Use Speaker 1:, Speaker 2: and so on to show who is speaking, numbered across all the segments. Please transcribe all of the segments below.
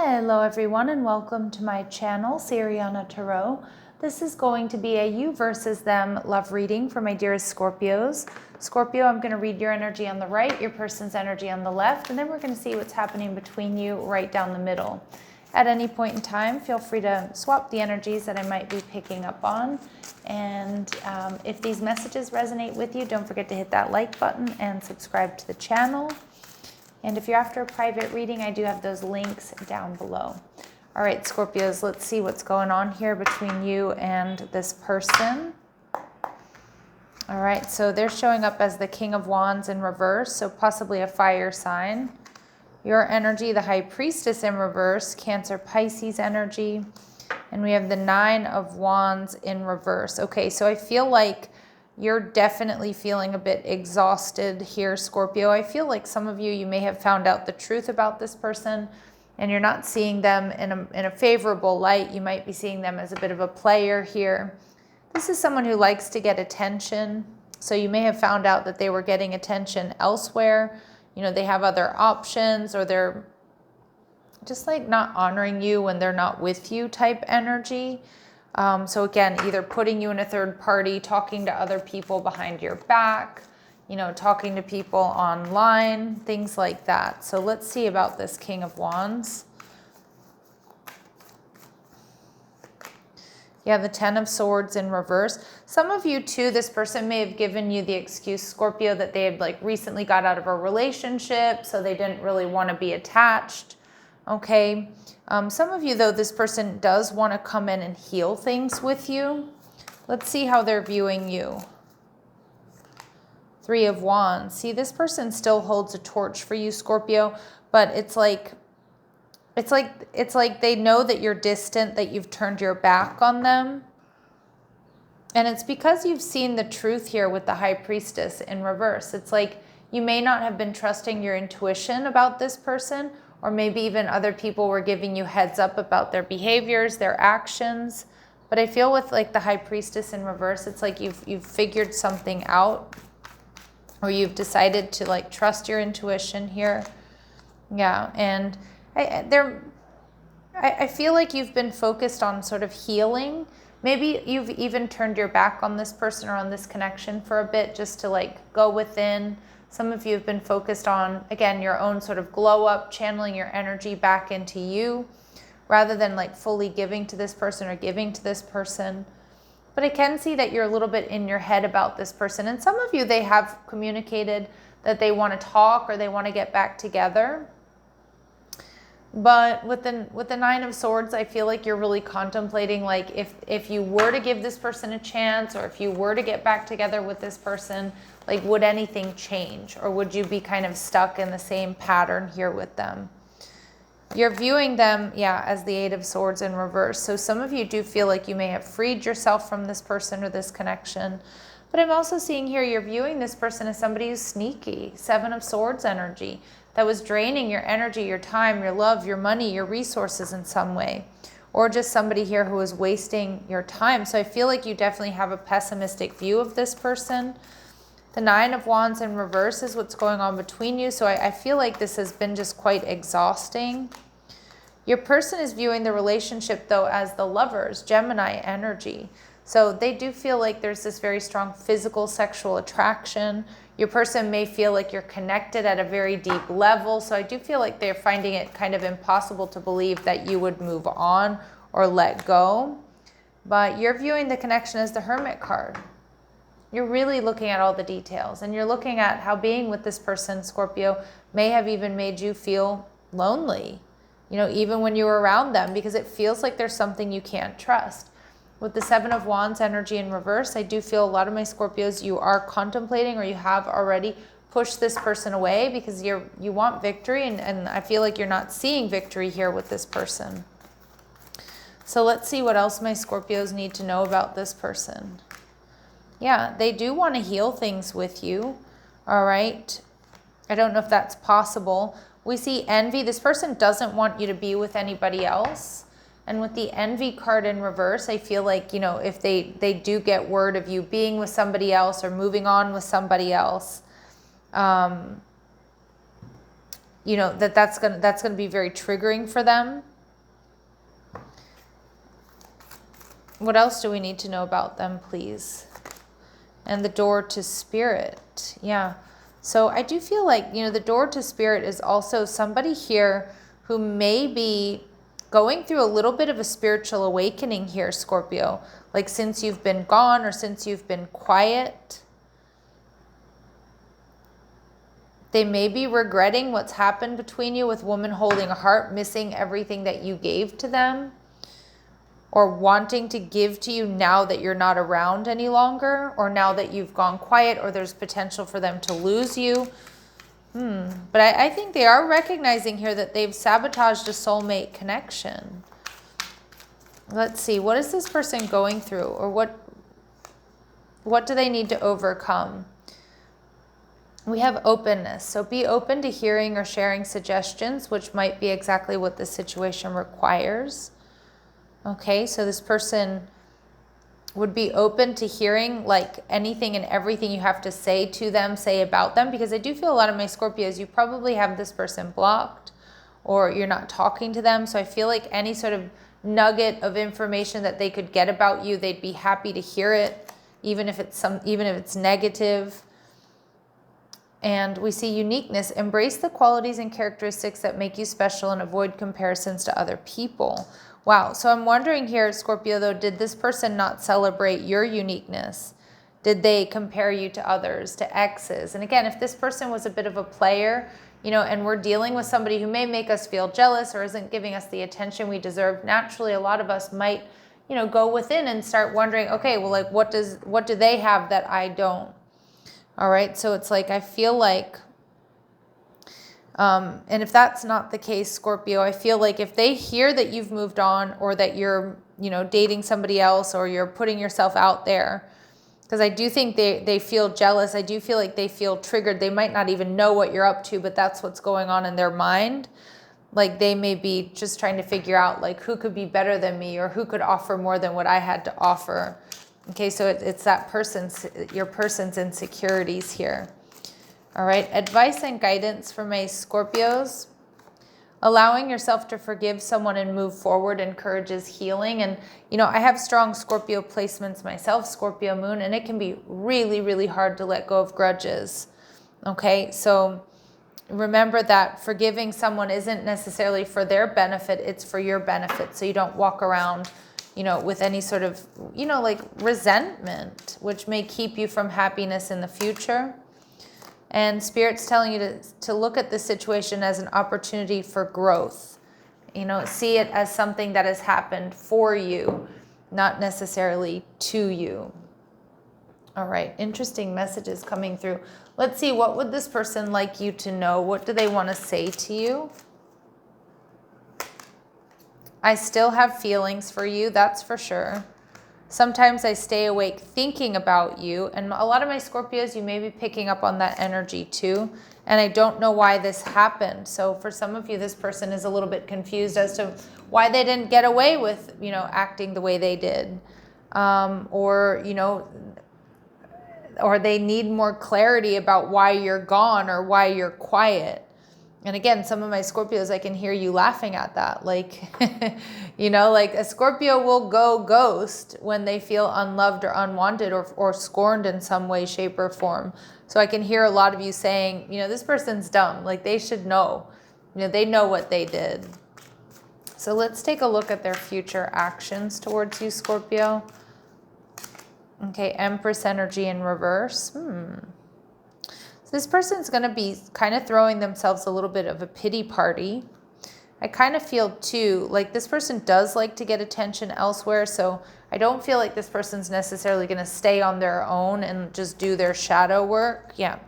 Speaker 1: Hello everyone and welcome to my channel, Siriana Tarot. This is going to be a you versus them love reading for my dearest Scorpios. Scorpio, I'm going to read your energy on the right, your person's energy on the left, and then we're going to see what's happening between you right down the middle. At any point in time, feel free to swap the energies that I might be picking up on. And if these messages resonate with you, don't forget to hit that like button and subscribe to the channel. And if you're after a private reading, I do have those links down below. All right, Scorpios, let's see what's going on here between you and this person. All right, so they're showing up as the King of Wands in reverse, so possibly a fire sign. Your energy, the High Priestess in reverse, Cancer, Pisces energy. And we have the Nine of Wands in reverse. Okay, so I feel like you're definitely feeling a bit exhausted here, Scorpio. I feel like some of you, you may have found out the truth about this person and you're not seeing them in a favorable light. You might be seeing them as a bit of a player here. This is someone who likes to get attention. So you may have found out that they were getting attention elsewhere. You know, they have other options, or they're just like not honoring you when they're not with you type energy. So again, either putting you in a third party, talking to other people behind your back, you know, talking to people online, things like that. So let's see about this King of Wands. Yeah, the Ten of Swords in reverse. Some of you too, this person may have given you the excuse, Scorpio, that they had like recently got out of a relationship, so they didn't really want to be attached. Okay. Some of you, though, this person does want to come in and heal things with you. Let's see how they're viewing you. Three of Wands. See, this person still holds a torch for you, Scorpio, but it's like they know that you're distant, that you've turned your back on them. And it's because you've seen the truth here with the High Priestess in reverse. It's like you may not have been trusting your intuition about this person, or maybe even other people were giving you heads up about their behaviors, their actions. But I feel with like the High Priestess in reverse, it's like you've figured something out, or you've decided to like trust your intuition here. Yeah, and I feel like you've been focused on sort of healing. Maybe you've even turned your back on this person or on this connection for a bit, just to like go within. Some of you have been focused on, again, your own sort of glow up, channeling your energy back into you, rather than like fully giving to this person or giving to this person. But I can see that you're a little bit in your head about this person. And some of you, they have communicated that they want to talk or they want to get back together. But with the Nine of Swords, I feel like you're really contemplating, like if you were to give this person a chance, or if you were to get back together with this person, like would anything change? Or would you be kind of stuck in the same pattern here with them? You're viewing them, yeah, as the Eight of Swords in reverse. So some of you do feel like you may have freed yourself from this person or this connection. But I'm also seeing here you're viewing this person as somebody who's sneaky. Seven of Swords energy. That was draining your energy, your time, your love, your money, your resources in some way. Or just somebody here who is wasting your time. So I feel like you definitely have a pessimistic view of this person. The Nine of Wands in reverse is what's going on between you. So I feel like this has been just quite exhausting. Your person is viewing the relationship, though, as the Lovers, Gemini energy. So they do feel like there's this very strong physical, sexual attraction. Your person may feel like you're connected at a very deep level. So I do feel like they're finding it kind of impossible to believe that you would move on or let go. But you're viewing the connection as the Hermit card. You're really looking at all the details, and you're looking at how being with this person, Scorpio, may have even made you feel lonely, you know, even when you were around them, because it feels like there's something you can't trust. With the Seven of Wands energy in reverse, I do feel a lot of my Scorpios, you are contemplating, or you have already pushed this person away because you want victory, and I feel like you're not seeing victory here with this person. So let's see what else my Scorpios need to know about this person. Yeah, they do want to heal things with you. All right. I don't know if that's possible. We see envy. This person doesn't want you to be with anybody else. And with the envy card in reverse, I feel like, you know, if they do get word of you being with somebody else or moving on with somebody else, you know, that's gonna be very triggering for them. What else do we need to know about them, please? And the door to spirit. Yeah. So I do feel like, you know, the door to spirit is also somebody here who may be going through a little bit of a spiritual awakening here, Scorpio. Like since you've been gone or since you've been quiet. They may be regretting what's happened between you with woman holding a heart, missing everything that you gave to them, or wanting to give to you now that you're not around any longer, or now that you've gone quiet, or there's potential for them to lose you. But I think they are recognizing here that they've sabotaged a soulmate connection. Let's see, what is this person going through, or what do they need to overcome? We have openness, so be open to hearing or sharing suggestions, which might be exactly what the situation requires. Okay, so this person would be open to hearing like anything and everything you have to say to them, say about them, because I do feel a lot of my Scorpios, you probably have this person blocked or you're not talking to them. So I feel like any sort of nugget of information that they could get about you, they'd be happy to hear it, even if it's negative. And we see uniqueness. Embrace the qualities and characteristics that make you special and avoid comparisons to other people. Wow. So I'm wondering here, Scorpio, though, did this person not celebrate your uniqueness? Did they compare you to others, to exes? And again, if this person was a bit of a player, you know, and we're dealing with somebody who may make us feel jealous or isn't giving us the attention we deserve, naturally, a lot of us might, you know, go within and start wondering, okay, well, like, what do they have that I don't? All right, so it's like, I feel like, and if that's not the case, Scorpio, I feel like if they hear that you've moved on or that you're, you know, dating somebody else or you're putting yourself out there, because I do think they feel jealous. I do feel like they feel triggered. They might not even know what you're up to, but that's what's going on in their mind. Like they may be just trying to figure out like who could be better than me or who could offer more than what I had to offer. Okay, so it's that your person's insecurities here. All right, advice and guidance for my Scorpios. Allowing yourself to forgive someone and move forward encourages healing. And, you know, I have strong Scorpio placements myself, Scorpio moon, and it can be really, really hard to let go of grudges. Okay, so remember that forgiving someone isn't necessarily for their benefit, it's for your benefit. So you don't walk around, you know, with any sort of, you know, like resentment, which may keep you from happiness in the future. And Spirit's telling you to look at this situation as an opportunity for growth. You know, see it as something that has happened for you, not necessarily to you. All right, interesting messages coming through. Let's see, what would this person like you to know? What do they want to say to you? I still have feelings for you, that's for sure. Sometimes I stay awake thinking about you. And a lot of my Scorpios, you may be picking up on that energy too. And I don't know why this happened. So for some of you, this person is a little bit confused as to why they didn't get away with, you know, acting the way they did. Or, you know, or they need more clarity about why you're gone or why you're quiet. And again, some of my Scorpios, I can hear you laughing at that. Like, you know, like a Scorpio will go ghost when they feel unloved or unwanted or scorned in some way, shape, or form. So I can hear a lot of you saying, you know, this person's dumb. Like they should know. You know, they know what they did. So let's take a look at their future actions towards you, Scorpio. Okay, Empress energy in reverse. So this person's going to be kind of throwing themselves a little bit of a pity party. I kind of feel too, like this person does like to get attention elsewhere. So I don't feel like this person's necessarily going to stay on their own and just do their shadow work. Yeah.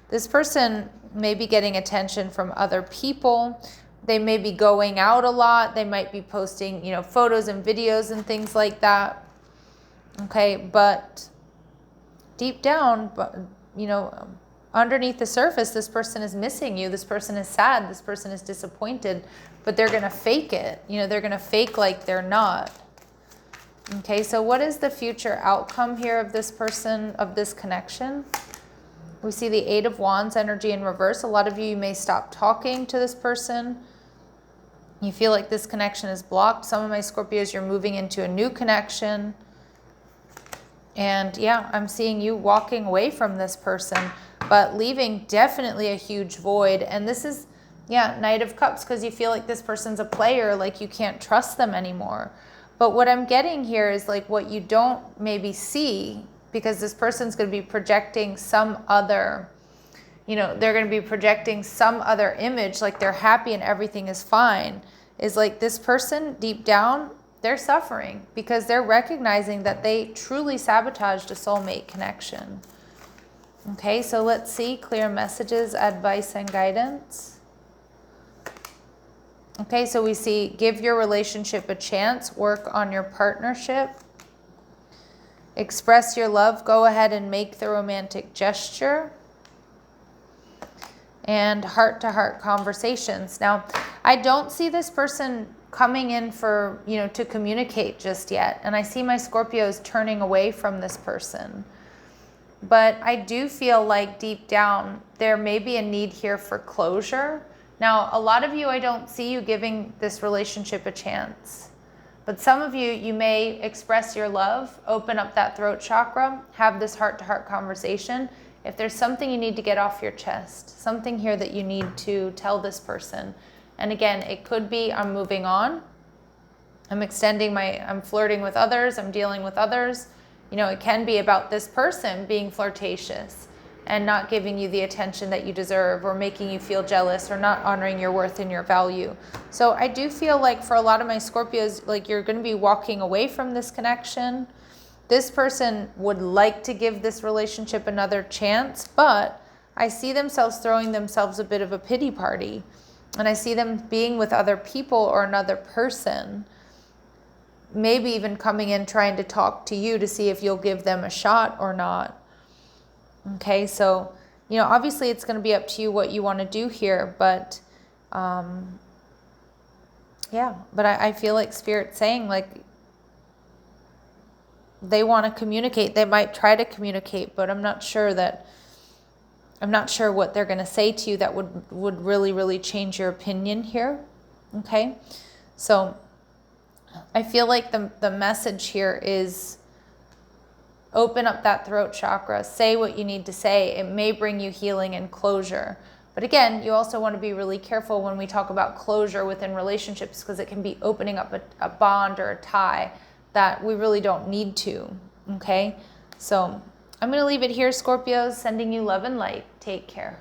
Speaker 1: This person may be getting attention from other people. They may be going out a lot. They might be posting, you know, photos and videos and things like that. Okay. But deep down, you know, underneath the surface, this person is missing you. This person is sad. This person is disappointed, but they're going to fake it. You know, they're going to fake like they're not. Okay, so what is the future outcome here of this person, of this connection? We see the Eight of Wands energy in reverse. A lot of you may stop talking to this person. You feel like this connection is blocked. Some of my Scorpios, you're moving into a new connection. And yeah, I'm seeing you walking away from this person, but leaving definitely a huge void. And this is, yeah, Knight of Cups, because you feel like this person's a player, like you can't trust them anymore. But what I'm getting here is like what you don't maybe see, because this person's going to be projecting some other, they're going to be projecting some other image, like they're happy and everything is fine, is like this person deep down, they're suffering because they're recognizing that they truly sabotaged a soulmate connection. Okay, so let's see, clear messages, advice, and guidance. Okay, so we see give your relationship a chance, work on your partnership. Express your love, go ahead and make the romantic gesture. And heart-to-heart conversations. Now, I don't see this person coming in for, to communicate just yet. And I see my Scorpios turning away from this person. But I do feel like deep down, there may be a need here for closure. Now, a lot of you, I don't see you giving this relationship a chance. But some of you, you may express your love, open up that throat chakra, have this heart-to-heart conversation. If there's something you need to get off your chest, something here that you need to tell this person. And again, it could be I'm moving on. I'm flirting with others. I'm dealing with others. It can be about this person being flirtatious and not giving you the attention that you deserve, or making you feel jealous, or not honoring your worth and your value. So I do feel like for a lot of my Scorpios, like you're going to be walking away from this connection. This person would like to give this relationship another chance, but I see themselves throwing themselves a bit of a pity party. And I see them being with other people or another person, maybe even coming in trying to talk to you to see if you'll give them a shot or not. Okay, so, obviously it's going to be up to you what you want to do here, but yeah, but I feel like Spirit's saying like, they want to communicate. They might try to communicate, but I'm not sure what they're going to say to you that would really, really change your opinion here. Okay. So I feel like the message here is open up that throat chakra, say what you need to say. It may bring you healing and closure. But again, you also want to be really careful when we talk about closure within relationships, because it can be opening up a bond or a tie that we really don't need to, okay? So I'm going to leave it here, Scorpios, sending you love and light. Take care.